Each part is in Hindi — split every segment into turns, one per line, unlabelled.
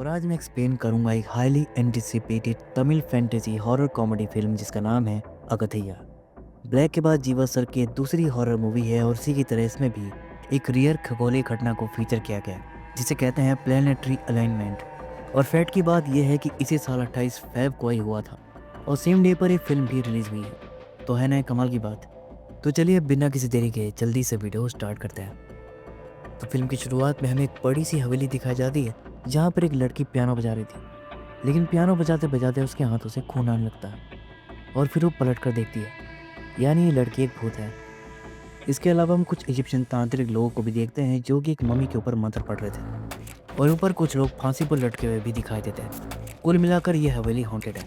आज मैं एक्सप्लेन करूंगा एक highly anticipated Tamil fantasy horror comedy film जिसका नाम है अगथैया। ब्लैक के बाद जीवा सर की दूसरी हॉरर मूवी है और इसी की तरह इसमें भी एक रियर खगोलीय घटना को फीचर किया गया है जिसे कहते हैं प्लेनेटरी अलाइनमेंट। और फैक्ट की बात यह है कि इसी साल 28 फेब को ही हुआ था और सेम डे पर एक फिल्म भी रिलीज हुई है। तो है ना कमाल की बात। तो चलिए बिना किसी देरी के जल्दी से वीडियो स्टार्ट करते हैं। तो फिल्म की शुरुआत में हमें एक बड़ी सी हवेली दिखाई जाती है जहाँ पर एक लड़की पियानो बजा रही थी, लेकिन पियानो बजाते बजाते उसके हाथों से खून आने लगता है और फिर वो पलट कर देखती है, यानी ये लड़की एक भूत है। इसके अलावा हम कुछ इजिप्शियन तांत्रिक लोगों को भी देखते हैं जो कि एक मम्मी के ऊपर मंत्र पढ़ रहे थे और ऊपर कुछ लोग फांसी पर लटके हुए भी दिखाई देते हैं। कुल मिलाकर ये हवेली हॉन्टेड है।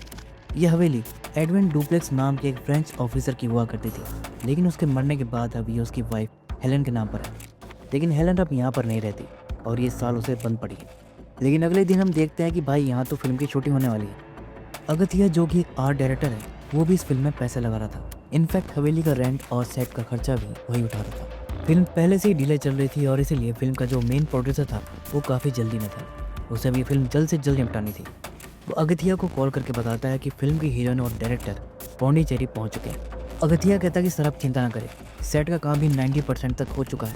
यह हवेली एडविन डुप्लेक्स नाम के एक फ्रेंच ऑफिसर की हुआ करती थी, लेकिन उसके मरने के बाद अब ये उसकी वाइफ हेलन के नाम पर है। लेकिन हेलन अब यहाँ पर नहीं रहती और ये साल उसे बंद पड़ी है। लेकिन अगले दिन हम देखते हैं कि भाई यहाँ तो फिल्म की शूटिंग होने वाली है। अगथिया जो कि एक आर्ट डायरेक्टर है वो भी इस फिल्म में पैसे लगा रहा था। इनफैक्ट हवेली का रेंट और सेट का खर्चा भी वही उठा रहा था। फिल्म पहले से ही डिले चल रही थी और इसीलिए फिल्म का जो मेन प्रोड्यूसर था वो काफ़ी जल्दी में था। उसे अब ये फिल्म जल्द से जल्द निपटानी थी। वो अगथिया को कॉल करके बताता है कि फिल्म की हीरोइन और डायरेक्टर पौंडीचेरी पहुँच चुके हैं। अगथिया कहता है कि सर आप चिंता ना करें, सेट का काम भी 90% तक हो चुका है,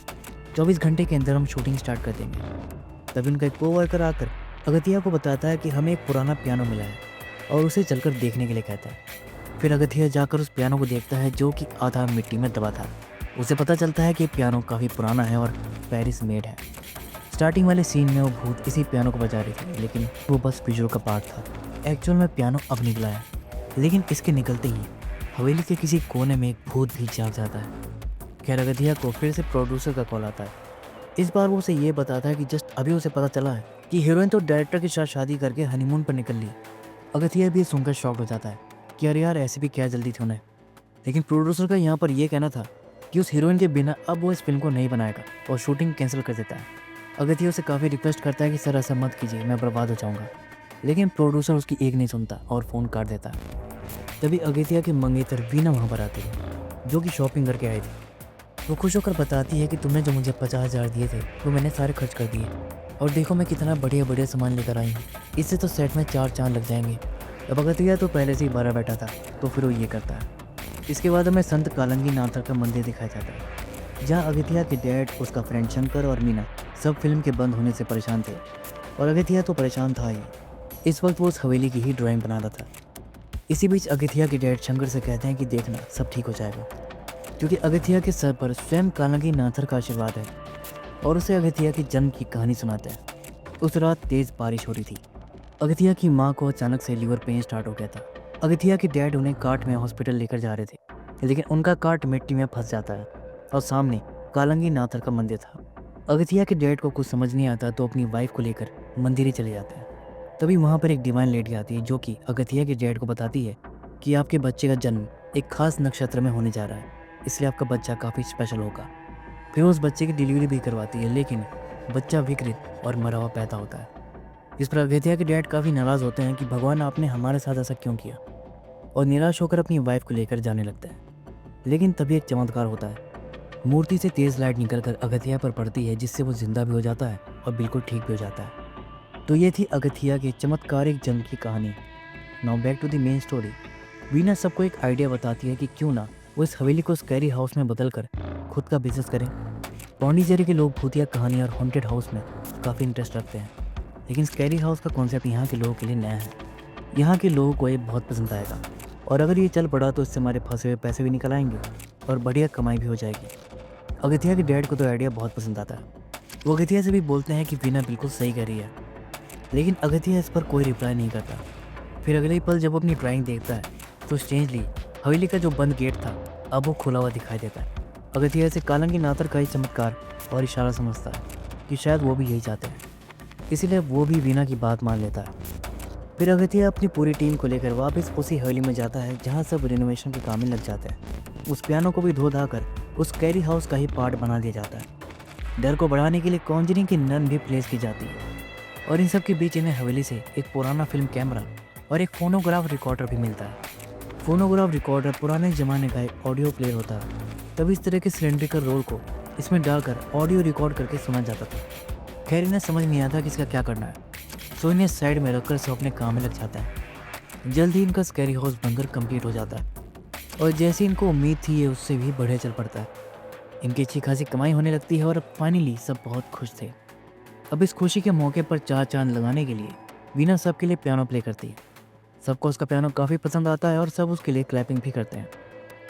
24 घंटे के अंदर हम शूटिंग स्टार्ट कर देंगे। तभी उनका एक कोवर्कर आकर अगथिया को बताता है कि हमें एक पुराना पियानो मिला है और उसे चलकर देखने के लिए कहता है। फिर अगथिया जाकर उस पियानो को देखता है जो कि आधा मिट्टी में दबा था। उसे पता चलता है कि पियानो काफ़ी पुराना है और पेरिस मेड है। स्टार्टिंग वाले सीन में वो भूत इसी पियानो को बजा रही थी, लेकिन वो बस विजुअल का पार्ट था। एक्चुअल में पियानो अब निकला है, लेकिन इसके निकलते ही हवेली के किसी कोने में एक भूत भी जाग जाता है। खैर अगथिया को फिर से प्रोड्यूसर का कॉल आता है। इस बार वो उसे ये बताता है कि जस्ट अभी उसे पता चला है कि हीरोइन तो डायरेक्टर के साथ शादी करके हनीमून पर निकल ली। अगथिया भी सुनकर शॉक हो जाता है कि अरे यार ऐसी भी क्या जल्दी थी उन्हें। लेकिन प्रोड्यूसर का यहाँ पर यह कहना था कि उस हीरोइन के बिना अब वो इस फिल्म को नहीं बनाएगा और शूटिंग कैंसिल कर देता है। अगथिया उसे काफ़ी रिक्वेस्ट करता है कि सर ऐसा मत कीजिए, मैं बर्बाद हो जाऊँगा, लेकिन प्रोड्यूसर उसकी एक नहीं सुनता और फ़ोन काट देता है। तभी अगथिया की मंगेतर वीना वहाँ पर आती है जो कि शॉपिंग करके आई थी। वो खुश होकर बताती है कि तुमने जो मुझे 50,000 दिए थे वो मैंने सारे खर्च कर दिए और देखो मैं कितना बढ़िया बढ़िया सामान लेकर आई हूँ, इससे तो सेट में 4 चांद लग जाएंगे। अब अगथिया तो पहले से ही बारह बैठा था तो फिर वो ये करता है। इसके बाद हमें संत कालंगी नाथर का मंदिर दिखाया जाता है जहाँ अगथिया के डैड, उसका फ्रेंड शंकर और मीना सब फिल्म के बंद होने से परेशान थे और अगथिया तो परेशान था ही। इस वक्त वो उस हवेली की ही ड्राइंग बना रहा था। इसी बीच अगथिया के डैड शंकर से कहते हैं कि देखना सब ठीक हो जाएगा, क्योंकि अगथिया के सर पर स्वयं कालंगी नाथर का आशीर्वाद है और उसे अगथिया के जन्म की कहानी सुनाते हैं। उस रात तेज बारिश हो रही थी। अगथिया की माँ को अचानक से लीवर पेन स्टार्ट हो गया था। अगथिया के डैड उन्हें कार्ट में हॉस्पिटल लेकर जा रहे थे, लेकिन उनका कार्ट मिट्टी में फंस जाता है और सामने कालंगी नाथर का मंदिर था। अगथिया के डैड को कुछ समझ नहीं आता तो अपनी वाइफ को लेकर मंदिर ही चले जाते हैं। तभी वहाँ पर एक डिवाइन लेडी आती है जो कि अगथिया के डैड को बताती है कि आपके बच्चे का जन्म एक खास नक्षत्र में होने जा रहा है, इसलिए आपका बच्चा काफ़ी स्पेशल होगा। फिर उस बच्चे की डिलीवरी भी करवाती है, लेकिन बच्चा विकृत और मरा हुआ पैदा होता है। इस पर अगथिया के डैड काफ़ी नाराज़ होते हैं कि भगवान आपने हमारे साथ ऐसा क्यों किया, और निराश होकर अपनी वाइफ को लेकर जाने लगते हैं। लेकिन तभी एक चमत्कार होता है। मूर्ति से तेज़ लाइट निकलकर अगथिया पर पड़ती है जिससे वो जिंदा भी हो जाता है और बिल्कुल ठीक भी हो जाता है। तो ये थी अगथिया के चमत्कारिक जन्म की कहानी। Now back to the main story. Veena सबको एक आइडिया बताती है कि क्यों ना वो इस हवेली को स्कैरी हाउस में बदलकर खुद का बिजनेस करें। पौंडीचेरी के लोग भूतिया कहानी और हॉन्टेड हाउस में काफ़ी इंटरेस्ट रखते हैं, लेकिन स्कैरी हाउस का कॉन्सेप्ट यहाँ के लोगों के लिए नया है। यहाँ के लोगों को ये बहुत पसंद आएगा और अगर ये चल पड़ा तो इससे हमारे फंसे हुए पैसे भी निकल आएंगे और बढ़िया कमाई भी हो जाएगी। अगथिया के डैड को तो आइडिया बहुत पसंद आता है। वो अगथिया से भी बोलते हैं कि वीना बिल्कुल सही कह रही है, लेकिन अगथिया इस पर कोई रिप्लाई नहीं करता। फिर अगले ही पल जब वो अपनी ड्राइंग देखता है तो स्ट्रेंजली हवेली का जो बंद गेट था अब वो खुला हुआ दिखाई देता है। अगथिया से कालंगी नाथर का ही चमत्कार और इशारा समझता है कि शायद वो भी यही चाहते हैं, इसीलिए वो भी वीना की बात मान लेता है। फिर अगथिया अपनी पूरी टीम को लेकर वापस उसी हवेली में जाता है जहाँ सब रिनोवेशन के काम में लग जाते हैं। उस पियानो को भी धो धा कर उस कैरी हाउस का ही पार्ट बना दिया जाता है। डर को बढ़ाने के लिए कॉन्जरिंग की नन भी प्लेस की जाती है और इन सब के बीच इन्हें हवेली से एक पुराना फिल्म कैमरा और एक फोनोग्राफ रिकॉर्डर भी मिलता है। फोनोग्राफ रिकॉर्डर पुराने ज़माने का एक ऑडियो प्लेयर होता है, तब इस तरह के सिलेंड्रिकल रोल को इसमें डालकर ऑडियो रिकॉर्ड करके सुना जाता था। खैर इन्हें समझ नहीं आता कि इसका क्या करना है। सो इन्हें साइड में रखकर सब अपने काम में लग जाता है। जल्द ही इनका स्कैरी हाउस बनकर कंप्लीट हो जाता है और जैसी इनको उम्मीद थी ये उससे भी बढ़िया चल पड़ता है। इनकी अच्छी खासी कमाई होने लगती है और अब फाइनली सब बहुत खुश थे। अब इस खुशी के मौके पर चार चांद लगाने के लिए वीना सबके लिए पियानो प्ले करती है। सबको उसका पियानो काफ़ी पसंद आता है और सब उसके लिए क्लैपिंग भी करते हैं।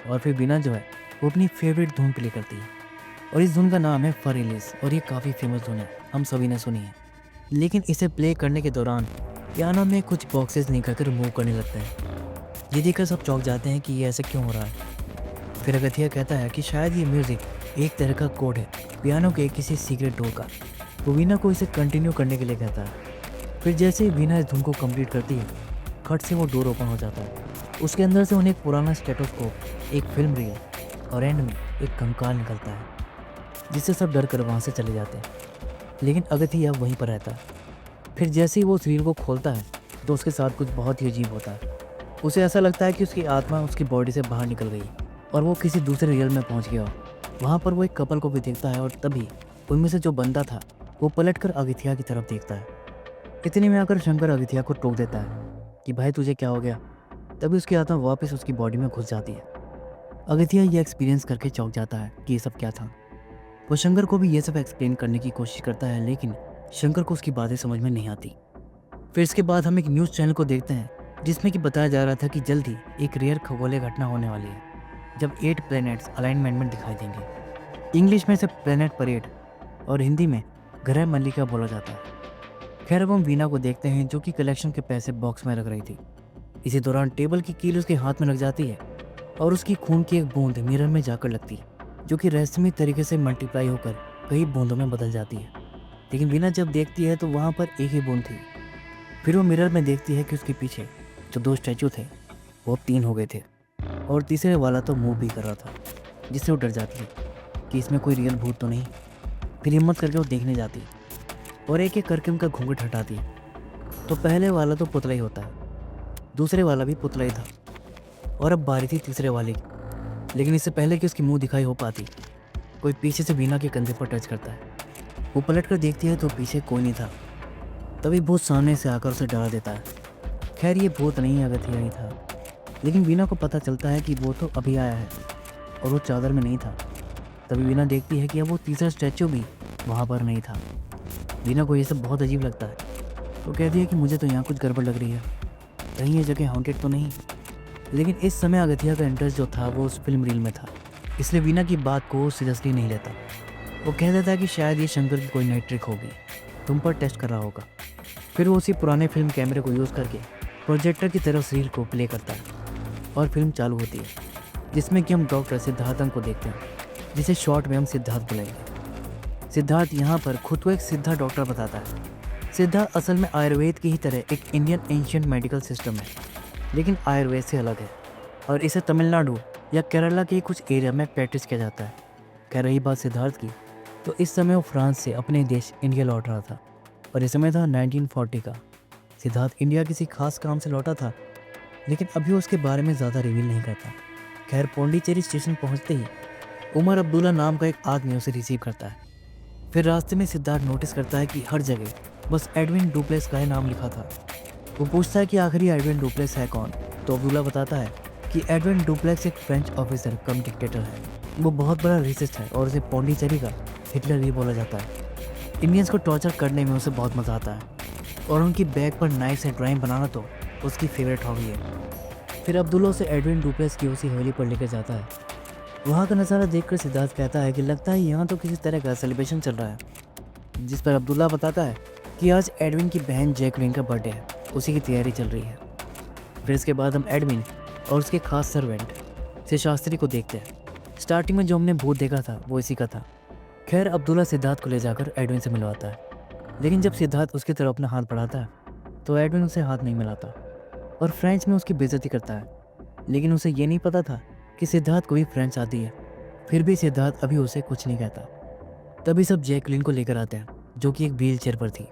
और फिर वीना जो है वो अपनी फेवरेट धुन प्ले करती है और इस धुन का नाम है फॉर रिलीज और ये काफ़ी फेमस धुन है, हम सभी ने सुनी है। लेकिन इसे प्ले करने के दौरान पियानो में कुछ बॉक्सेस निकल कर मूव करने लगते हैं। ये देखकर सब चौंक जाते हैं कि ये ऐसे क्यों हो रहा है। फिर अगथिया कहता है कि शायद ये म्यूज़िक एक तरह का कोड है पियानो के किसी सीक्रेट डोर का। वो वीना को इसे कंटिन्यू करने के लिए कहता है। फिर जैसे ही वीना इस धुन को कंप्लीट करती है, खट से वो डोर ओपन हो जाता है। उसके अंदर से उन्हें एक पुराना स्टेटोस्कोप, एक फिल्म रील और एंड में एक कंकाल निकलता है, जिससे सब डर कर वहाँ से चले जाते हैं। लेकिन अगथिया वहीं पर रहता है। फिर जैसे ही वो उस रील को खोलता है तो उसके साथ कुछ बहुत ही अजीब होता है। उसे ऐसा लगता है कि उसकी आत्मा उसकी बॉडी से बाहर निकल गई और वो किसी दूसरे रियल में पहुंच गया। वहाँ पर वो एक कपल को भी देखता है और तभी उनमें से जो बंदा था वो पलटकर अगथिया की तरफ देखता है। इतने में आकर शंकर अगथिया को टोक देता है कि भाई तुझे क्या हो गया। तभी उसकी आत्मा वापस उसकी बॉडी में घुस जाती है। अगथिया ये एक्सपीरियंस करके चौंक जाता है कि ये सब क्या था। वो शंकर को भी ये सब एक्सप्लेन करने की कोशिश करता है, लेकिन शंकर को उसकी बातें समझ में नहीं आती। फिर इसके बाद हम एक न्यूज़ चैनल को देखते हैं जिसमें कि बताया जा रहा था कि जल्द ही एक रेयर खगोलीय घटना होने वाली है जब 8 प्लैनेट्स अलाइनमेंट में दिखाई देंगे। इंग्लिश में इसे प्लैनेट परेड और हिंदी में ग्रह मल्लिका बोला जाता है। खैर अब हम वीना को देखते हैं जो कि कलेक्शन के पैसे बॉक्स में रख रही थी। इसी दौरान टेबल की कील उसके हाथ में लग जाती है और उसकी खून की एक बूंद मिरर में जाकर लगती है, जो कि रहस्यमय तरीके से मल्टीप्लाई होकर कई बूंदों में बदल जाती है। लेकिन वीना जब देखती है तो वहाँ पर एक ही बूंद थी। फिर वो मिरर में देखती है कि उसके पीछे जो 2 स्टैचू थे वो अब 3 हो गए थे और तीसरे वाला तो मूव भी कर रहा था, जिससे वो डर जाती है कि इसमें कोई रियल भूत तो नहीं। फिर हिम्मत करके वो देखने जाती है और एक एक करके उनका घूंघट हटाती है। तो पहले वाला तो पुतला ही होता है, दूसरे वाला भी पुतला ही था और अब बारी थी तीसरे वाले की। लेकिन इससे पहले कि उसकी मुंह दिखाई हो पाती, कोई पीछे से वीना के कंधे पर टच करता है। वो पलट कर देखती है तो पीछे कोई नहीं था। तभी भूत सामने से आकर उसे डरा देता है। खैर ये भूत नहीं अगथिया ही था, लेकिन वीना को पता चलता है कि वो तो अभी आया है और वो चादर में नहीं था। तभी वीना देखती है कि अब वो तीसरा स्टैचू भी वहाँ पर नहीं था। वीना को ये सब बहुत अजीब लगता है। वो कहती है कि मुझे तो यहाँ कुछ गड़बड़ लग रही है, कहीं ये जगह हॉन्टेड तो नहीं। लेकिन इस समय अगथिया का इंटरेस्ट जो था वो उस फिल्म रील में था, इसलिए वीना की बात को सीरियसली नहीं लेता। वो कह देता है कि शायद ये शंकर की कोई नई ट्रिक होगी, तुम पर टेस्ट कर रहा होगा। फिर वो उसी पुराने फिल्म कैमरे को यूज़ करके प्रोजेक्टर की तरफ रील को प्ले करता है और फिल्म चालू होती है, जिसमें कि हम डॉक्टर सिद्धार्थन को देखते हैं, जिसे शॉर्ट में हम सिद्धार्थ बुलाएंगे। सिद्धार्थ यहाँ पर खुद को एक सिद्धा डॉक्टर बताता है। सिद्धार्थ असल में आयुर्वेद की ही तरह एक इंडियन एंशिएंट मेडिकल सिस्टम है, लेकिन आयुर्वेद से अलग है और इसे तमिलनाडु या केरला के कुछ एरिया में प्रैक्टिस किया जाता है। कह रही बात सिद्धार्थ की, तो इस समय वो फ्रांस से अपने देश इंडिया लौट रहा था और इस समय था 1940 का। सिद्धार्थ इंडिया किसी खास काम से लौटा था, लेकिन अभी उसके बारे में ज़्यादा रिवील नहीं करता। खैर पौंडीचेरी स्टेशन पहुंचते ही उमर अब्दुल्ला नाम का एक आदमी उसे रिसीव करता है। फिर रास्ते में सिद्धार्थ नोटिस करता है कि हर जगह बस एडविन डुप्लेक्स का ही नाम लिखा था। वो पूछता है कि आखिर एडविन डुप्लेक्स है कौन, तो अब्दुल्ला बताता है कि एडविन डुप्लेक्स एक फ्रेंच ऑफिसर कम डिक्टेटर है। वो बहुत बड़ा रेसिस्ट है और उसे पौंडीचेरी का हिटलर भी बोला जाता है। इंडियंस को टॉर्चर करने में उसे बहुत मज़ा आता है और उनकी बैग पर नाइफ से ड्राइंग बनाना तो उसकी फेवरेट हॉबी है। फिर अब्दुल्ला उसे एडविन डुप्लेक्स की उसी हवेली पर लेकर जाता है। वहाँ का नज़ारा देखकर सिद्धार्थ कहता है कि लगता है यहाँ तो किसी तरह का सेलिब्रेशन चल रहा है, जिस पर अब्दुल्ला बताता है कि आज एडविन की बहन जैकलिन का बर्थडे है, उसी की तैयारी चल रही है। फिर इसके बाद हम एडविन और उसके खास सर्वेंट से शास्त्री को देखते हैं। स्टार्टिंग में जो हमने भूत देखा था वो इसी का था। खैर अब्दुल्ला सिद्धार्थ को ले जाकर एडविन से मिलवाता है, लेकिन जब सिद्धार्थ उसकी तरफ अपना हाथ बढ़ाता है तो एडविन उसे हाथ नहीं मिलाता और फ्रेंच में उसकी बेइज्जती करता है। लेकिन उसे ये नहीं पता था कि सिद्धार्थ को भी फ्रेंच आती है। फिर भी सिद्धार्थ अभी उसे कुछ नहीं कहता। तभी सब जैकलिन को लेकर आते हैं, जो कि एक व्हील चेयर पर थी।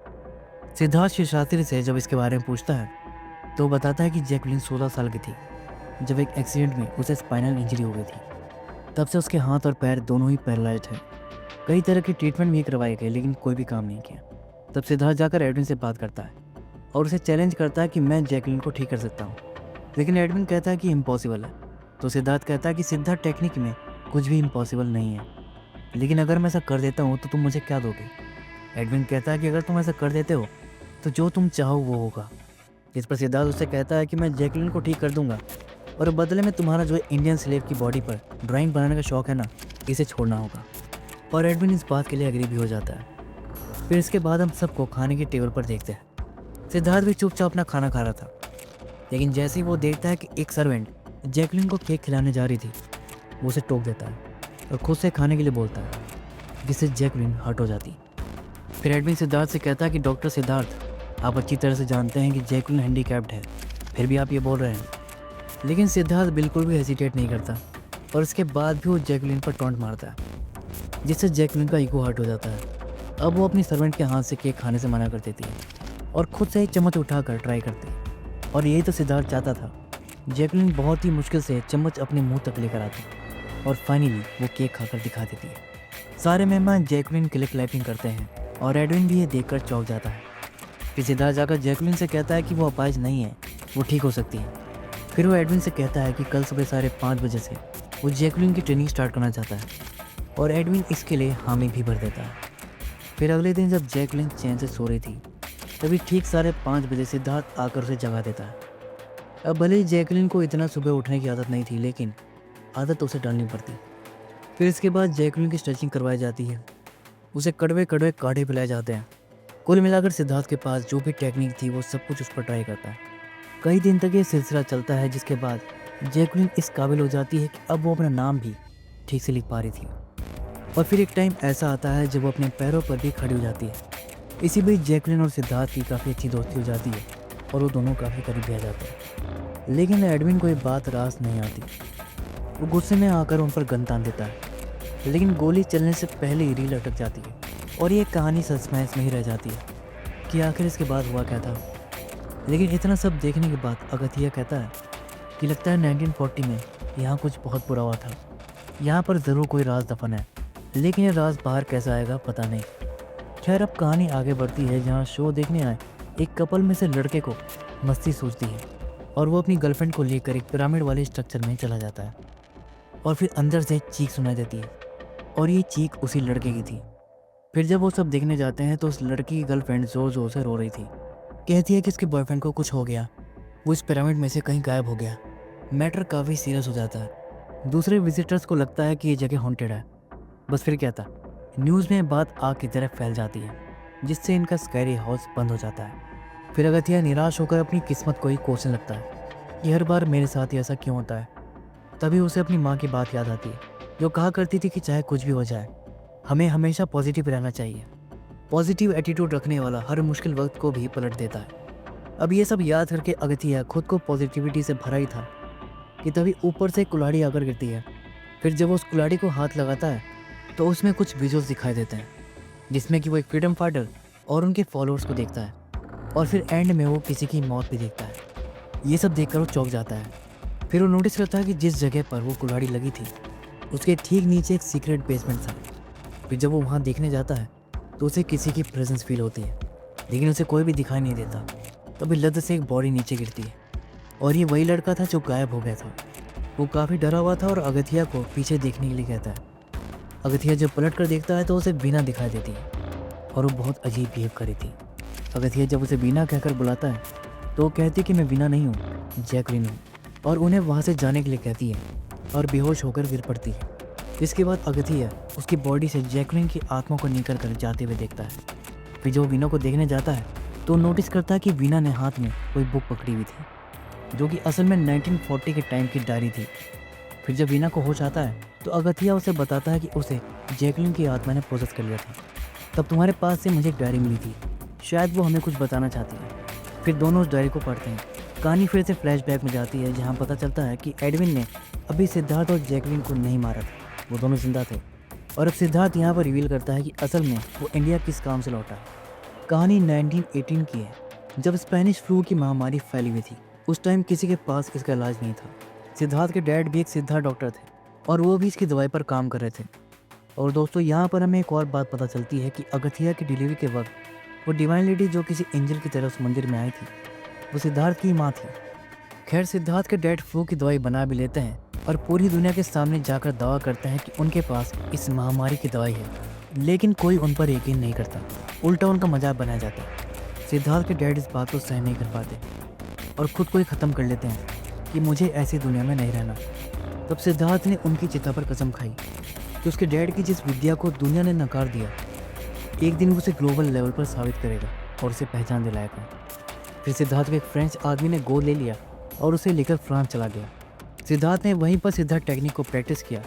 सिद्धार्थ शास्त्री से जब इसके बारे में पूछता है तो वो बताता है कि जैकलिन 16 साल की थी जब एक एक्सीडेंट में उसे स्पाइनल इंजरी हो गई थी। तब से उसके हाथ और पैर दोनों ही पैरालाइज्ड हैं। कई तरह के ट्रीटमेंट भी करवाए गए, लेकिन कोई भी काम नहीं किया। तब सिद्धार्थ जाकर एडविन से बात करता है और उसे चैलेंज करता है कि मैं जैकलिन को ठीक कर सकता हूँ। लेकिन एडविन कहता है कि इम्पॉसिबल है। तो सिद्धार्थ कहता है कि सिद्धार्थ टेक्निक में कुछ भी इम्पॉसिबल नहीं है, लेकिन अगर मैं ऐसा कर देता हूँ तो तुम मुझे क्या दोगे? एडविन कहता है कि अगर तुम ऐसा कर देते हो तो जो तुम चाहो वो होगा। जिस पर सिद्धार्थ उससे कहता है कि मैं जैकलिन को ठीक कर दूंगा और बदले में तुम्हारा जो इंडियन स्लेव की बॉडी पर ड्राइंग बनाने का शौक है ना, इसे छोड़ना होगा। और एडविन इस बात के लिए एग्री भी हो जाता है। फिर इसके बाद हम सबको खाने की टेबल पर देखते हैं। सिद्धार्थ भी चुपचाप अपना खाना खा रहा था, लेकिन जैसे ही वो देखता है कि एक सर्वेंट जैकलिन को केक खिलाने जा रही थी, वो उसे टोक देता है और खुद से खाने के लिए बोलता है, जिससे जैकलिन हर्ट हो जाती। फिर एडविन सिद्धार्थ से कहता है कि डॉक्टर सिद्धार्थ, आप अच्छी तरह से जानते हैं कि जैकलिन हैंडीकैप्ड है, फिर भी आप ये बोल रहे हैं। लेकिन सिद्धार्थ बिल्कुल भी हेजिटेट नहीं करता और इसके बाद भी वो जैकलिन पर टॉन्ट मारता है, जिससे जैकलिन का ईगो हर्ट हो जाता है। अब वो अपनी सर्वेंट के हाथ से केक खाने से मना कर देती है और खुद से एक चम्मच उठाकर ट्राई करती है। और यही तो सिद्धार्थ चाहता था। जैकलिन बहुत ही मुश्किल से चम्मच अपने मुंह तक लेकर आती और फाइनली वो केक खाकर दिखा देती है। सारे मेहमान जैकलिन के लिए क्लैपिंग करते हैं और एडविन भी ये देखकर चौंक जाता है। फिर सिद्धार्थ जाकर जैकलिन से कहता है कि वो अपाहिज नहीं है, वो ठीक हो सकती है। फिर वो एडविन से कहता है कि कल सुबह 5:30 बजे से वो जैकलिन की ट्रेनिंग स्टार्ट करना चाहता है और एडविन इसके लिए हामी भी भर देता है। फिर अगले दिन जब जैकलिन चैन से सो रही थी, तभी ठीक 5:30 बजे सिद्धार्थ आकर उसे जगा देता है। अब भले ही जैकलिन को इतना सुबह उठने की आदत नहीं थी, लेकिन आदत उसे डालनी पड़ती। फिर इसके बाद जैकलिन की स्ट्रेचिंग करवाई जाती है, उसे कड़वे कड़वे काढ़े पिलाए जाते हैं। कुल मिलाकर सिद्धार्थ के पास जो भी टेक्निक थी वो सब कुछ उस पर ट्राई करता है। कई दिन तक ये सिलसिला चलता है, जिसके बाद जैकलिन इस काबिल हो जाती है कि अब वो अपना नाम भी ठीक से लिख पा रही थी। और फिर एक टाइम ऐसा आता है जब वो अपने पैरों पर भी खड़ी हो जाती है। इसी बीच जैकलिन और सिद्धार्थ की काफ़ी अच्छी दोस्ती हो जाती है और वो दोनों काफ़ी करीब रह जाते हैं। लेकिन एडविन को ये बात रास नहीं आती। वो गुस्से में आकर उन पर गन तान देता है, लेकिन गोली चलने से पहले ही रील अटक जाती है और ये कहानी सस्पेंस में ही रह जाती है कि आखिर इसके बाद हुआ क्या था। लेकिन इतना सब देखने के बाद अगथिया कहता है कि लगता है 1940 में यहाँ कुछ बहुत बुरा हुआ था। यहाँ पर ज़रूर कोई राज दफन है, लेकिन ये राज बाहर कैसा आएगा पता नहीं। खैर, अब कहानी आगे बढ़ती है, जहाँ शो देखने आए एक कपल में से लड़के को मस्ती सूझती है और वो अपनी गर्लफ्रेंड को लेकर एक पिरामिड वाले स्ट्रक्चर में चला जाता है। और फिर अंदर से चीख सुनाई देती है और ये चीख उसी लड़के की थी। फिर जब वो सब देखने जाते हैं तो उस लड़की की गर्लफ्रेंड ज़ोर ज़ोर से रो रही थी। कहती है कि उसके बॉयफ्रेंड को कुछ हो गया, वो इस पिरामिड में से कहीं गायब हो गया। मैटर काफ़ी सीरियस हो जाता है। दूसरे विजिटर्स को लगता है कि ये जगह हॉन्टेड है। बस फिर क्या था, न्यूज़ में बात आग की तरह फैल जाती है, जिससे इनका स्कैरी हाउस बंद हो जाता है। फिर अगथिया निराश होकर अपनी किस्मत को ही कोसने लगता है कि हर बार मेरे साथ ही ऐसा क्यों होता है। तभी उसे अपनी माँ की बात याद आती है, जो कहा करती थी कि चाहे कुछ भी हो जाए, हमें हमेशा पॉजिटिव रहना चाहिए। पॉजिटिव एटीट्यूड रखने वाला हर मुश्किल वक्त को भी पलट देता है। अब ये सब याद करके अगथिया खुद को पॉजिटिविटी से भरा ही था कि तभी ऊपर से कुल्हाड़ी आकर गिरती है। फिर जब वो उस कुल्हाड़ी को हाथ लगाता है तो उसमें कुछ विजुअल्स दिखाई देते हैं, जिसमें कि वो एक फ्रीडम फाइटर और उनके फॉलोअर्स को देखता है और फिर एंड में वो किसी की मौत भी देखता है। ये सब देखकर वो चौंक जाता है। फिर वो नोटिस करता है कि जिस जगह पर वो कुल्हाड़ी लगी थी उसके ठीक नीचे एक सीक्रेट बेसमेंट था। फिर जब वो वहाँ देखने जाता है तो उसे किसी की प्रेजेंस फील होती है, लेकिन उसे कोई भी दिखाई नहीं देता। तभी लद से एक बॉडी नीचे गिरती है और ये वही लड़का था जो गायब हो गया था। वो काफ़ी डरा हुआ था और अगथिया को पीछे देखने के लिए कहता है। अगथिया जब पलट कर देखता है तो उसे बीना दिखाई देती है और वो बहुत अजीब बिहेव करी थी। अगथिया जब उसे बीना कहकर बुलाता है तो वो कहती है कि मैं बीना नहीं हूँ, जैकलिन हूँ, और उन्हें वहाँ से जाने के लिए कहती है और बेहोश होकर गिर पड़ती है। इसके बाद अगथिया उसकी बॉडी से जैकलिन की आत्मा को निकल कर जाते हुए देखता है। फिर जब वीना को देखने जाता है तो नोटिस करता है कि वीना ने हाथ में कोई बुक पकड़ी हुई थी, जो कि असल में 1940 के टाइम की डायरी थी। फिर जब वीना को होश आता है तो अगथिया उसे बताता है कि उसे जैकलिन की आत्मा ने प्रोसेस कर लिया था। तब तुम्हारे पास से मुझे एक डायरी मिली थी, शायद वो हमें कुछ बताना चाहती है। फिर दोनों उस डायरी को पढ़ते हैं। कहानी फिर से फ्लैशबैक में जाती है, जहाँ पता चलता है कि एडविन ने अभी सिद्धार्थ और जैकलिन को नहीं मारा था, वो दोनों जिंदा थे। और अब सिद्धार्थ यहाँ पर रिवील करता है कि असल में वो इंडिया किस काम से लौटा है। कहानी 1918 की है, जब स्पेनिश फ्लू की महामारी फैली हुई थी। उस टाइम किसी के पास इसका इलाज नहीं था। सिद्धार्थ के डैड भी एक सिद्धार्थ डॉक्टर थे और वो भी इसकी दवाई पर काम कर रहे थे। और दोस्तों, यहाँ पर हमें एक और बात पता चलती है कि अगथिया की डिलीवरी के वक्त वो डिवाइन लेडी जो किसी एंजल की तरह उस मंदिर में आई थी, वो सिद्धार्थ की माँ थी। खैर, सिद्धार्थ के डैड फ्लू की दवाई बना भी लेते हैं और पूरी दुनिया के सामने जाकर दावा करते हैं कि उनके पास इस महामारी की दवाई है, लेकिन कोई उन पर यकीन नहीं करता। उल्टा उनका मजाक बनाया जाता है। सिद्धार्थ के डैड इस बात को सहन नहीं कर पाते और खुद को ही ख़त्म कर लेते हैं कि मुझे ऐसी दुनिया में नहीं रहना। तब सिद्धार्थ ने उनकी चिता पर कसम खाई कि उसके डैड की जिस विद्या को दुनिया ने नकार दिया, एक दिन वो उसे ग्लोबल लेवल पर साबित करेगा और उसे पहचान दिलाएगा। फिर सिद्धार्थ को एक फ्रेंच आदमी ने गोद ले लिया और उसे लेकर फ्रांस चला गया। सिद्धार्थ ने वहीं पर सिद्धार्थ टेक्निक को प्रैक्टिस किया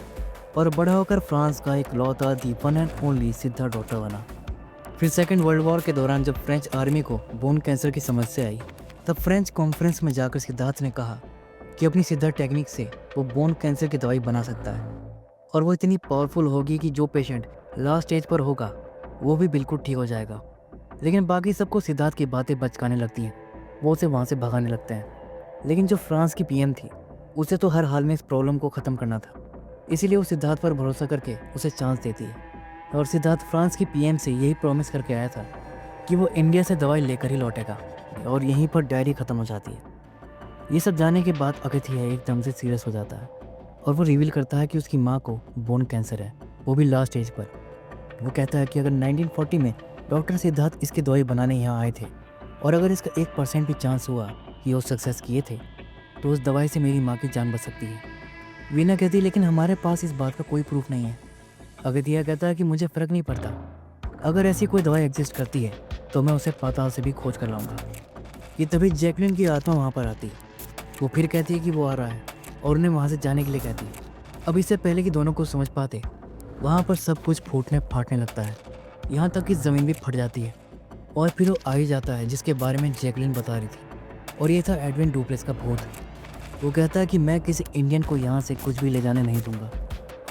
और बड़ा होकर फ्रांस का एक लौता the one and only Siddharth doctor बना। फिर सेकेंड वर्ल्ड वॉर के दौरान जब फ्रेंच आर्मी को बोन कैंसर की समस्या आई, तब फ्रेंच कॉन्फ्रेंस में जाकर सिद्धार्थ ने कहा कि अपनी सिद्धार्थ टेक्निक से वो बोन कैंसर की दवाई बना सकता है और वो इतनी पावरफुल होगी कि जो पेशेंट लास्ट स्टेज पर होगा वो भी बिल्कुल ठीक हो जाएगा। लेकिन बाकी सबको सिद्धार्थ की बातें बचकाने लगती हैं, वो उसे वहाँ से भगाने लगते हैं। लेकिन जो फ्रांस की पीएम थी, उसे तो हर हाल में इस प्रॉब्लम को ख़त्म करना था, इसीलिए वो सिद्धार्थ पर भरोसा करके उसे चांस देती है। और सिद्धार्थ फ्रांस की पीएम से यही प्रॉमिस करके आया था कि वो इंडिया से दवाई लेकर ही लौटेगा, और यहीं पर डायरी ख़त्म हो जाती है। ये सब जानने के बाद अगथिया एकदम से सीरियस हो जाता है और वो रिवील करता है कि उसकी माँ को बोन कैंसर है, वो भी लास्ट स्टेज पर। वो कहता है कि अगर 1940 में डॉक्टर सिद्धार्थ इसकी दवाई बनाने यहाँ आए थे और अगर इसका 1% भी चांस हुआ कि वो सक्सेस किए थे, तो उस दवाई से मेरी माँ की जान बच सकती है। वीना कहती, लेकिन हमारे पास इस बात का कोई प्रूफ नहीं है। अगथिया कहता है कि मुझे फ़र्क नहीं पड़ता, अगर ऐसी कोई दवाई एग्जिस्ट करती है तो मैं उसे पाताल से भी खोज कर लाऊंगा। ये तभी जैकलिन की आत्मा वहाँ पर आती है। वो फिर कहती है कि वो आ रहा है और उन्हें वहाँ से जाने के लिए कहती है। अब इससे पहले कि दोनों को समझ पाते, वहाँ पर सब कुछ फूटने फाटने लगता है, यहाँ तक कि ज़मीन भी फट जाती है। और फिर वो आ ही जाता है जिसके बारे में जैकलिन बता रही थी, और ये था एडविन डुप्लेस का भूत। वो कहता है कि मैं किसी इंडियन को यहाँ से कुछ भी ले जाने नहीं दूंगा,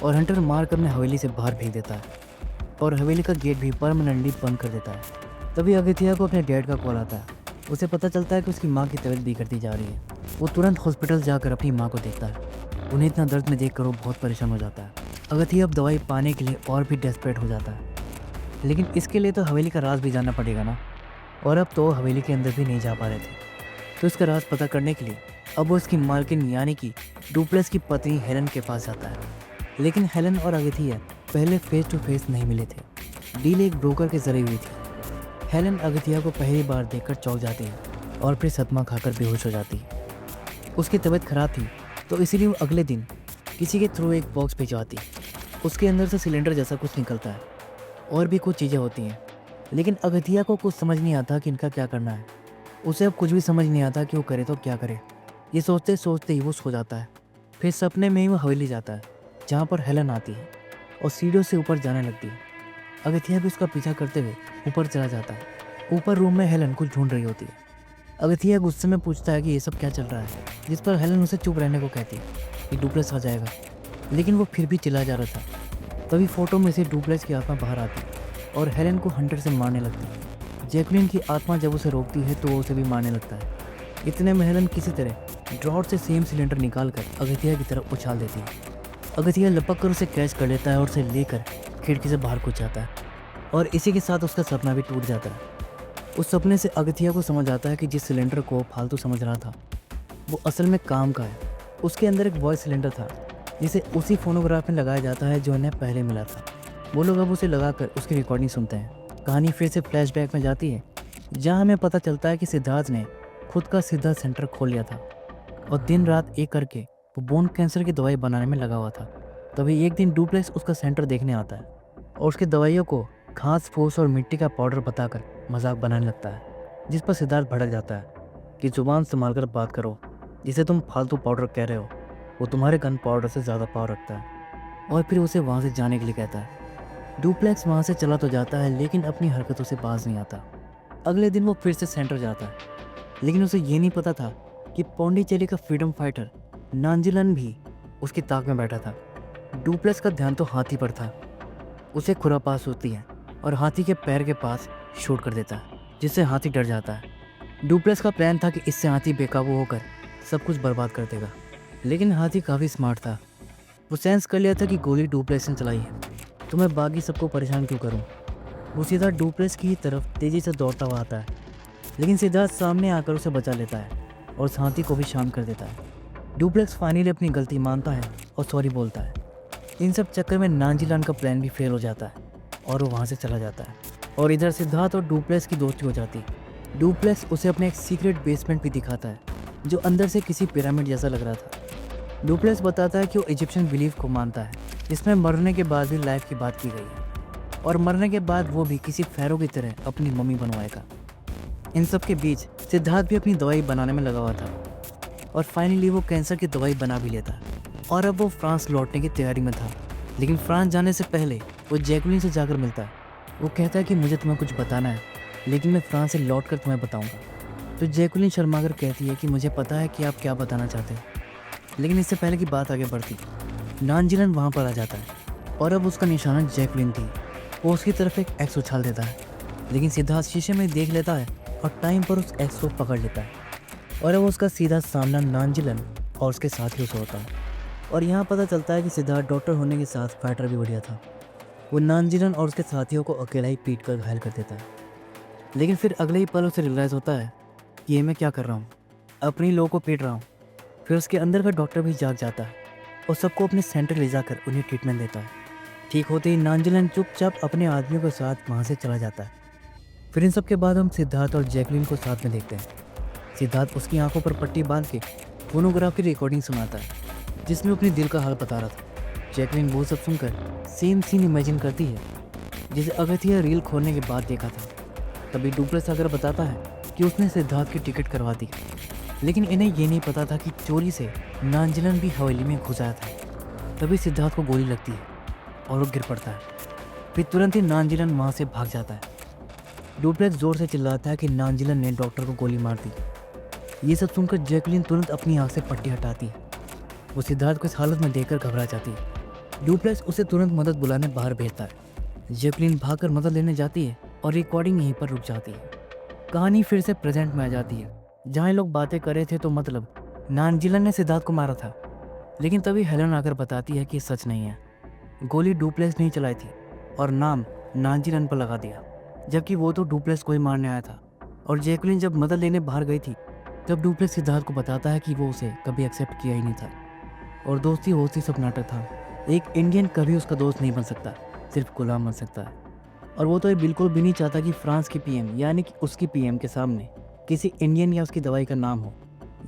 और हंटर मार कर अपने हवेली से बाहर फेंक देता है और हवेली का गेट भी परमानेंटली बंद कर देता है। तभी अगथिया को अपने डैड का कॉल आता है। उसे पता चलता है कि उसकी माँ की तबीयत बिगड़ती जा रही है। वो तुरंत हॉस्पिटल जाकर अपनी माँ को देखता है। उन्हें इतना दर्द में देखकर वो बहुत परेशान हो जाता है। अगथिया अब दवाई पाने के लिए और भी डेस्परेट हो जाता है, लेकिन इसके लिए तो हवेली का राज भी जानना पड़ेगा ना, और अब तो हवेली के अंदर भी नहीं जा पा रहे थे। तो इसका राज पता करने के लिए अब वो इसकी मालकिन यानी कि डुप्लेस की पत्नी हेलन के पास जाता है। लेकिन हेलन और अगथिया पहले फेस टू फेस नहीं मिले थे, डील एक ब्रोकर के जरिए हुई थी। हेलन अगथिया को पहली बार देखकर चौंक जाती है और फिर सदमा खाकर बेहोश हो जाती है। उसकी तबीयत खराब थी, तो इसीलिए वो अगले दिन किसी के थ्रू एक बॉक्स भिजवाती। उसके अंदर से सिलेंडर जैसा कुछ निकलता है और भी कुछ चीज़ें होती हैं, लेकिन अगथिया को कुछ समझ नहीं आता कि इनका क्या करना है। उसे अब कुछ भी समझ नहीं आता कि वो करे तो क्या करे। ये सोचते सोचते ही वो सो जाता है। फिर सपने में ही वो हवेली जाता है, जहाँ पर हेलन आती है और सीढ़ियों से ऊपर जाने लगती है। अगथिया भी उसका पीछा करते हुए ऊपर चला जाता है। ऊपर रूम में हेलन कुछ ढूंढ रही होती है। अगथिया गुस्से में पूछता है कि ये सब क्या चल रहा है, जिस पर हेलन उसे चुप रहने को कहती है कि डुप्लेस आ जाएगा, लेकिन वो फिर भी चिल्ला जा रहा था। तभी फोटो में से डुप्लेस की आत्मा बाहर आती और हेलन को हंटर से मारने लगती है। जैकलिन की आत्मा जब उसे रोकती है तो वो उसे भी मारने लगता है। इतने में हेलन किसी तरह ड्रॉट से सेम सिलेंडर निकाल कर अगथिया की तरफ उछाल देती है। अगथिया लपक कर उसे कैच कर लेता है और उसे लेकर खिड़की से बाहर कूद जाता है, और इसी के साथ उसका सपना भी टूट जाता है। उस सपने से अगथिया को समझ आता है कि जिस सिलेंडर को फालतू समझ रहा था वो असल में काम का है। उसके अंदर एक वॉइस सिलेंडर था जिसे उसी फोनोग्राफ में लगाया जाता है जो उन्हें पहले मिला था। वो लोग अब उसे लगाकर उसकी रिकॉर्डिंग सुनते हैं। कहानी फिर से फ्लैशबैक में जाती है, जहाँ हमें पता चलता है कि सिद्धार्थ ने खुद का सिद्धार्थ सेंटर खोल लिया था और दिन रात एक करके वो बोन कैंसर की दवाई बनाने में लगा हुआ था। तभी एक दिन डुप्लेस उसका सेंटर देखने आता है और उसकी दवाइयों को घास फूस और मिट्टी का पाउडर बताकर मजाक बनाने लगता है, जिस पर सिद्धार्थ भड़क जाता है कि जुबान संभाल कर बात करो, जिसे तुम फालतू पाउडर कह रहे हो वो तुम्हारे गन पाउडर से ज़्यादा पावर रखता है। और फिर उसे वहाँ से जाने के लिए कहता है। डुप्लेक्स वहाँ से चला तो जाता है, लेकिन अपनी हरकतों से बाज नहीं आता। अगले दिन वो फिर से सेंटर जाता है, लेकिन उसे ये नहीं पता था कि पौंडीचेरी का फ्रीडम फाइटर नांजिलन भी उसकी ताक में बैठा था। डुप्लेक्स का ध्यान तो हाथी पर था। उसे खुरापास होती है और हाथी के पैर के पास शूट कर देता है, जिससे हाथी डर जाता है। डुप्लेक्स का प्लान था कि इससे हाथी बेकाबू होकर सब कुछ बर्बाद कर देगा, लेकिन हाथी काफ़ी स्मार्ट था। वो सेंस कर लिया था कि गोली डुप्लेक्स ने चलाई है, तो मैं बाकी सबको परेशान क्यों करूं। वो सीधा डुप्लेक्स की तरफ तेज़ी से दौड़ता हुआ आता है, लेकिन सिद्धार्थ सामने आकर उसे बचा लेता है और उस हाथी को भी शांत कर देता है। डुप्लेक्स फाइनली अपनी गलती मानता है और सॉरी बोलता है। इन सब चक्कर में नांजीलान का प्लान भी फेल हो जाता है और वो वहाँ से चला जाता है। और इधर सिद्धार्थ और डुप्लेक्स की दोस्ती हो जाती है। डुप्लेक्स उसे अपने एक सीक्रेट बेसमेंट भी दिखाता है जो अंदर से किसी पिरामिड जैसा लग रहा था। डुप्लेक्स बताता है कि वो इजिप्शियन बिलीफ को मानता है जिसमें मरने के बाद भी लाइफ की बात की गई है और मरने के बाद वो भी किसी फैरो की तरह अपनी मम्मी बनवाएगा। इन सब के बीच सिद्धार्थ भी अपनी दवाई बनाने में लगा हुआ था और फाइनली वो कैंसर की दवाई बना भी लेता और अब वो फ्रांस लौटने की तैयारी में था। लेकिन फ्रांस जाने से पहले वो जैकलिन से जाकर मिलता है। वो कहता है कि मुझे तुम्हें कुछ बताना है, लेकिन मैं फ्रांस से लौट कर तुम्हें बताऊंगा। तो जैकलिन शर्माकर कहती है कि मुझे पता है कि आप क्या बताना चाहते हैं। लेकिन इससे पहले की बात आगे बढ़ती, नांजीलन वहाँ पर आ जाता है और अब उसका निशाना जैकलिन थी। वो उसकी तरफ एक एक्स उछाल देता है, लेकिन सिद्धार्थ शीशे में देख लेता है और टाइम पर उस एक्स को पकड़ लेता है और अब उसका सीधा सामना नांजीलन और उसके साथियों से होता है। और यहाँ पता चलता है कि सिद्धार्थ डॉक्टर होने के साथ फाइटर भी बढ़िया था। वो नांजीलन और उसके साथियों को अकेला ही पीट कर घायल कर देता है। लेकिन फिर अगले ही पल उसे रियलाइज़ होता है कि ये मैं क्या कर रहा हूँ, अपने लोगों को पीट रहा हूँ। फिर उसके अंदर का डॉक्टर भी जाग जाता है और सबको अपने सेंटर ले जाकर उन्हें ट्रीटमेंट देता है। ठीक होते ही नांजीलन चुपचाप अपने आदमियों के साथ वहाँ से चला जाता है। फिर इन सब के बाद हम सिद्धार्थ और जैकलिन को साथ में देखते हैं। सिद्धार्थ उसकी आंखों पर पट्टी बांध के फोनोग्राफ की रिकॉर्डिंग सुनाता है जिसमें अपने दिल का हाल बता रहा था। जैकलिन वो सब सुनकर सेम सीन इमेजिन करती है जिसे अगथिया रील खोलने के बाद देखा था। तभी डुप्लेक्स आकर बताता है कि उसने सिद्धार्थ की टिकट करवा दी, लेकिन इन्हें ये नहीं पता था कि चोरी से नांजीलन भी हवेली में घुस आया था। तभी सिद्धार्थ को गोली लगती है और वो गिर पड़ता है। फिर तुरंत ही नांजीलन वहाँ से भाग जाता है। डुप्लेक्स जोर से चिल्लाता है कि नांजीलन ने डॉक्टर को गोली मार दी। ये सब सुनकर जैकलिन तुरंत अपनी आँख से पट्टी हटाती है। वो सिद्धार्थ को इस हालत में देखकर घबरा जाती है। डुप्लेक्स उसे तुरंत मदद बुलाने बाहर भेजता है। जैकलिन भागकर मदद लेने जाती है और रिकॉर्डिंग यहीं पर रुक जाती है। कहानी फिर से प्रेजेंट में आ जाती है जहाँ लोग बातें कर रहे थे तो मतलब नांजीलन ने सिद्धार्थ को मारा था। लेकिन तभी हेलन आकर बताती है कि सच नहीं है, गोली डुप्लेक्स नहीं चलाई थी और नाम नांजीलन पर लगा दिया, जबकि वो तो डुप्लेक्स को ही मारने आया था। और जैकलिन जब मदद लेने बाहर गई थी तब डुप्लेक्स सिद्धार्थ को बताता है कि वो उसे कभी एक्सेप्ट किया ही नहीं था और दोस्ती होती सब नाटक था। एक इंडियन कभी उसका दोस्त नहीं बन सकता, सिर्फ गुलाम बन सकता है। और वो तो ये बिल्कुल भी नहीं चाहता कि फ्रांस की पीएम यानी कि उसकी पीएम के सामने किसी इंडियन या उसकी दवाई का नाम हो।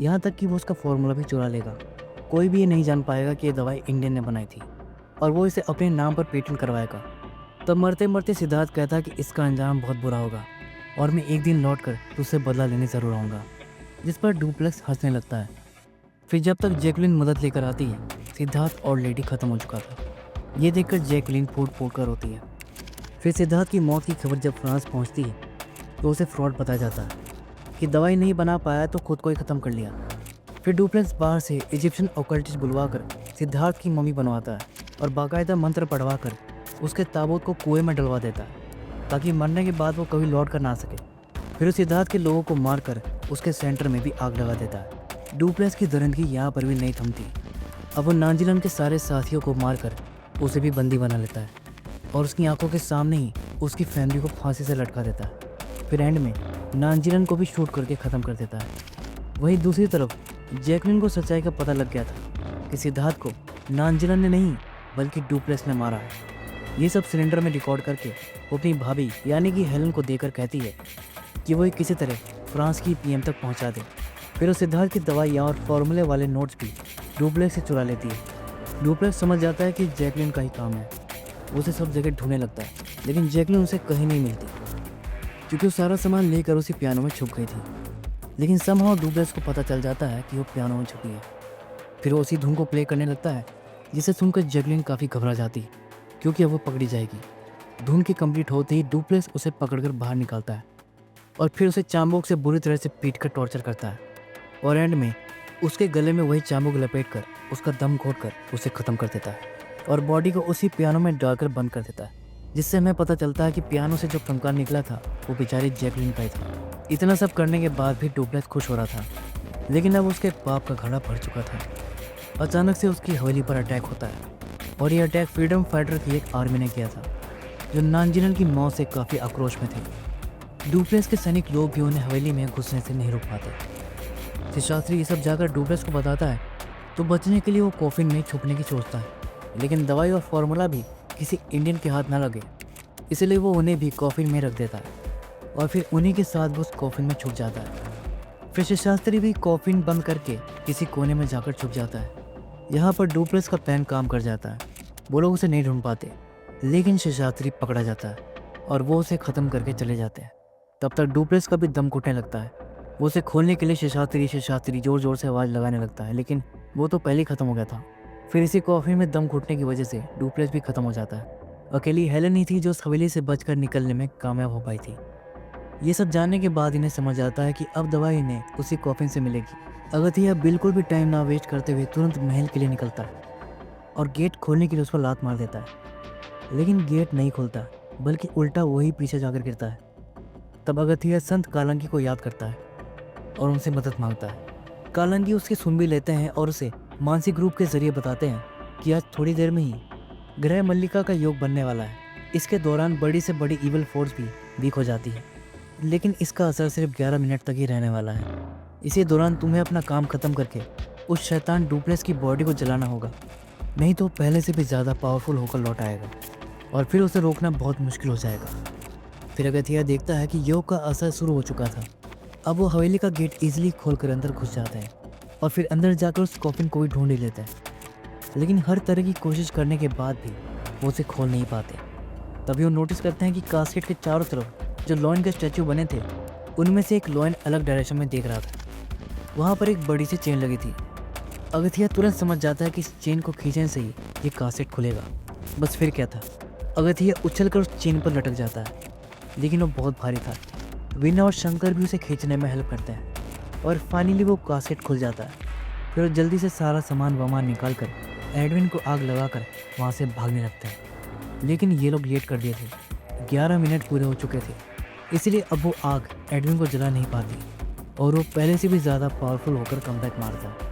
यहाँ तक कि वो उसका फॉर्मूला भी चुरा लेगा। कोई भी ये नहीं जान पाएगा कि ये दवाई इंडियन ने बनाई थी और वो इसे अपने नाम पर पेटेंट करवाएगा। तब मरते मरते सिद्धार्थ कहता है कि इसका अंजाम बहुत बुरा होगा और मैं एक दिन लौट कर तुझसे बदला लेने ज़रूर आऊँगा, जिस पर डुप्लेक्स हंसने लगता है। फिर जब तक जैकलिन मदद लेकर आती है, सिद्धार्थ ऑलरेडी ख़त्म हो चुका था। ये देखकर जैकलिन फूट फूट कर रोती है। फिर सिद्धार्थ की मौत की खबर जब फ्रांस पहुंचती है तो उसे फ्रॉड बताया जाता है कि दवाई नहीं बना पाया तो खुद को ही ख़त्म कर लिया। फिर डुप्लेक्स बाहर से इजिप्शियन ऑकल्टिस्ट बुलवा कर सिद्धार्थ की मम्मी बनवाता है और बाकायदा मंत्र पढ़वा कर उसके ताबूत को कुएं में डलवा देता है ताकि मरने के बाद वो कभी लौट कर ना सके। फिर सिद्धार्थ के लोगों को मारकर उसके सेंटर में भी आग लगा देता है। डुप्लेक्स की दरिंदगी यहाँ पर भी नहीं थमती। अब वो नांजीलन के सारे साथियों को मारकर उसे भी बंदी बना लेता है और उसकी आंखों के सामने ही उसकी फैमिली को फांसी से लटका देता है। फिर एंड में नांजीलन को भी शूट करके ख़त्म कर देता है। वहीं दूसरी तरफ जैकलिन को सच्चाई का पता लग गया था कि सिद्धार्थ को नांजीलन ने नहीं बल्कि डुप्लेक्स ने मारा है। ये सब सिलेंडर में रिकॉर्ड करके वो अपनी भाभी यानी कि हेलन को देकर कहती है कि वो किसी तरह फ्रांस की पीएम तक पहुंचा दे। फिर वो सिद्धार्थ की दवाइयाँ और फॉर्मूले वाले नोट्स भी डुप्लेक्स से चुरा लेती है। डुप्लेक्स समझ जाता है कि जैकलिन का ही काम है। उसे सब जगह ढूंढने लगता है, लेकिन जैकलिन उसे कहीं नहीं मिलती क्योंकि वो सारा सामान लेकर उसी पियानो में छुप गई थी। लेकिन समहाउ डुप्लेक्स को पता चल जाता है कि वो पियानो में छुपी है। फिर वो उसी धुन को प्ले करने लगता है, जिसे सुनकर जैकलिन काफ़ी घबरा जाती है क्योंकि अब वो पकड़ी जाएगी। धुन की कंप्लीट होते ही डुप्लेक्स उसे पकड़कर बाहर निकालता है और फिर उसे चाबुक से बुरी तरह से पीट कर टॉर्चर करता है और एंड में उसके गले में वही चाबुक लपेट कर उसका दम घोट कर उसे ख़त्म कर देता है और बॉडी को उसी पियानो में डालकर बंद कर देता है, जिससे हमें पता चलता है कि पियानो से जो कंकाल निकला था वो बेचारी जैकलिन का ही था। इतना सब करने के बाद भी डुप्लेक्स खुश हो रहा था, लेकिन अब उसके पाप का घड़ा भर चुका था। अचानक से उसकी हवेली पर अटैक होता है और ये अटैक फ्रीडम फाइटर की एक आर्मी ने किया था। जो नांजीलन की मौत से काफ़ी आक्रोश में थे। डुप्लेस के सैनिक लोग भी उन्हें हवेली में घुसने से नहीं रोक पाते। शिवशास्त्री ये सब जाकर डुप्लेस को बताता है तो बचने के लिए वो कॉफिन में छुपने की सोचता है, लेकिन दवाई और फार्मूला भी किसी इंडियन के हाथ ना लगे, इसलिए वो उन्हें भी कॉफिन में रख देता है और फिर उन्हीं के साथ वो उस कॉफिन में छुप जाता है। फिर शिवशास्त्री भी कॉफिन बंद करके किसी कोने में जाकर छुप जाता है। यहाँ पर डुप्लेस का प्लान काम कर जाता है। वो लोग उसे नहीं ढूंढ पाते, लेकिन शिवशास्त्री पकड़ा जाता है और वो उसे ख़त्म करके चले जाते हैं। तब तक डुप्लेस का भी दम घुटने लगता है। वो उसे खोलने के लिए शिवशास्त्री जोर जोर से आवाज़ लगाने लगता है, लेकिन वो तो पहले ही ख़त्म हो गया था। फिर इसी कॉफिन में दम घुटने की वजह से डुप्लेस भी ख़त्म हो जाता है। अकेली हेलन ही थी जो उस हवेली से बचकर निकलने में कामयाब हो पाई थी। ये सब जानने के बाद इन्हें समझ आता है कि अब दवाई इन्हें उसी कॉफिन से मिलेगी। अगथिया बिल्कुल भी टाइम ना वेस्ट करते हुए तुरंत महल के लिए निकलता है और गेट खोलने के लिए उस पर लात मार देता है, लेकिन गेट नहीं खुलता, बल्कि उल्टा वही पीछे जाकर गिरता है। तब अगथिया संत कालंगी को याद करता है और उनसे मदद मांगता है। कालंगी उसकी सुन भी लेते हैं और उसे मानसिक रूप के जरिए बताते हैं कि आज थोड़ी देर में ही ग्रह मल्लिका का योग बनने वाला है। इसके दौरान बड़ी से बड़ी इवल फोर्स भी वीक हो जाती है, लेकिन इसका असर सिर्फ 11 मिनट तक ही रहने वाला है। इसी दौरान तुम्हें अपना काम खत्म करके उस शैतान डुप्लेस की बॉडी को जलाना होगा, नहीं तो पहले से भी ज़्यादा पावरफुल होकर लौट आएगा और फिर उसे रोकना बहुत मुश्किल हो जाएगा। फिर अगथिया देखता है कि योग का असर शुरू हो चुका था। अब वो हवेली का गेट इजीली खोलकर अंदर घुस जाता है और फिर अंदर जाकर उस कॉफिन को भी ढूंढ ही लेता है, लेकिन हर तरह की कोशिश करने के बाद भी वो उसे खोल नहीं पाते। तभी वो नोटिस करते हैं कि कास्केट के चारों तरफ जो लॉयन के स्टैचू बने थे, उनमें से एक लॉयन अलग डायरेक्शन में देख रहा था। वहाँ पर एक बड़ी सी चेन लगी थी। अगथिया तुरंत समझ जाता है कि इस चेन को खींचने से ही ये कासेट खुलेगा। बस फिर क्या था, अगथिया उछलकर उस चेन पर लटक जाता है, लेकिन वो बहुत भारी था। वीना और शंकर भी उसे खींचने में हेल्प करते हैं और फाइनली वो कासेट खुल जाता है। फिर वो जल्दी से सारा सामान वामान निकाल कर एडविन को आग लगाकर वहाँ से भागने लगता है, लेकिन ये लोग लेट कर दिए थे। 11 मिनट पूरे हो चुके थे, इसलिए अब वो आग एडविन को जला नहीं पाती और वो पहले से भी ज़्यादा पावरफुल होकर कमबैक मारता है।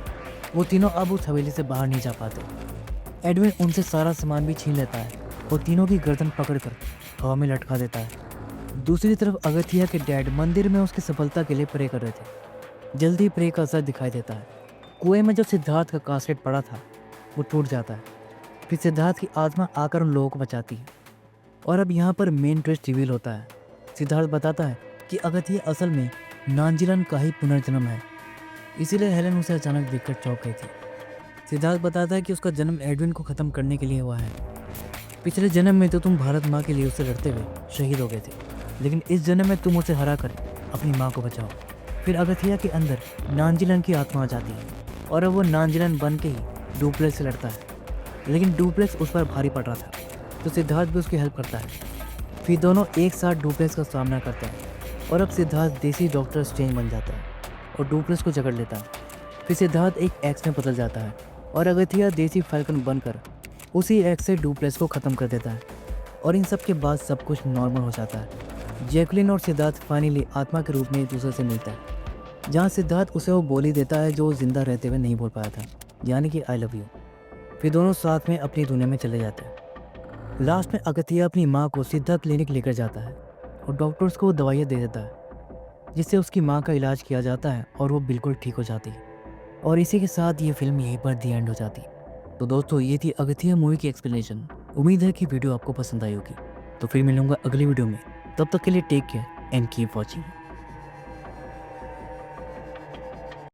वो तीनों अब उस हवेली से बाहर नहीं जा पाते। एडविन उनसे सारा सामान भी छीन लेता है और तीनों की गर्दन पकड़कर हवा में लटका देता है। दूसरी तरफ अगथिया के डैड मंदिर में उसकी सफलता के लिए प्रे कर रहे थे। जल्दी प्रे का असर दिखाई देता है। कुएं में जो सिद्धार्थ का कास्केट पड़ा था वो टूट जाता है। फिर सिद्धार्थ की आत्मा आकर उन लोगों को बचाती है और अब यहाँ पर मेन ट्विस्ट रिवील होता है। सिद्धार्थ बताता है कि अगथिया असल में नांजीलन का ही पुनर्जन्म है, इसीलिए हेलेन उसे अचानक देखकर चौंक गई थी। सिद्धार्थ बताता है कि उसका जन्म एडविन को ख़त्म करने के लिए हुआ है। पिछले जन्म में तो तुम भारत माँ के लिए उससे लड़ते हुए शहीद हो गए थे, लेकिन इस जन्म में तुम उसे हरा कर अपनी माँ को बचाओ। फिर अगथिया के अंदर नांजीलन की आत्मा आ जाती है और अब वो नांजीलन बन के ही डुप्लेक्स से लड़ता है, लेकिन डुप्लेक्स उस पर भारी पड़ रहा था, तो सिद्धार्थ भी उसकी हेल्प करता है। फिर दोनों एक साथ डुप्लेक्स का सामना करते हैं और अब सिद्धार्थ देसी डॉक्टर स्ट्रेंज बन जाता है और डुप्लेक्स को जकड़ लेता है। फिर सिद्धार्थ एक एक्स में बदल जाता है और अगथिया देसी फाल्कन बनकर उसी एक्स से डुप्लेक्स को ख़त्म कर देता है और इन सब के बाद सब कुछ नॉर्मल हो जाता है। जैकलिन और सिद्धार्थ फाइनली आत्मा के रूप में एक दूसरे से मिलता है, जहाँ सिद्धार्थ उसे वो बोली देता है जो वो जिंदा रहते हुए नहीं बोल पाया था, यानी कि आई लव यू। फिर दोनों साथ में अपनी दुनिया में चले जाते हैं। लास्ट में अगथिया अपनी माँ को सिद्धा क्लिनिक लेकर जाता है और डॉक्टर्स को वो दवाइयाँ दे देता है, जिससे उसकी माँ का इलाज किया जाता है और वो बिल्कुल ठीक हो जाती है। और इसी के साथ ये फिल्म यहीं पर दी एंड हो जाती है। तो दोस्तों, ये थी अगथिया मूवी की एक्सप्लेनेशन। उम्मीद है कि वीडियो आपको पसंद आई होगी। तो फिर मिलूंगा अगली वीडियो में, तब तक के लिए take care and keep watching.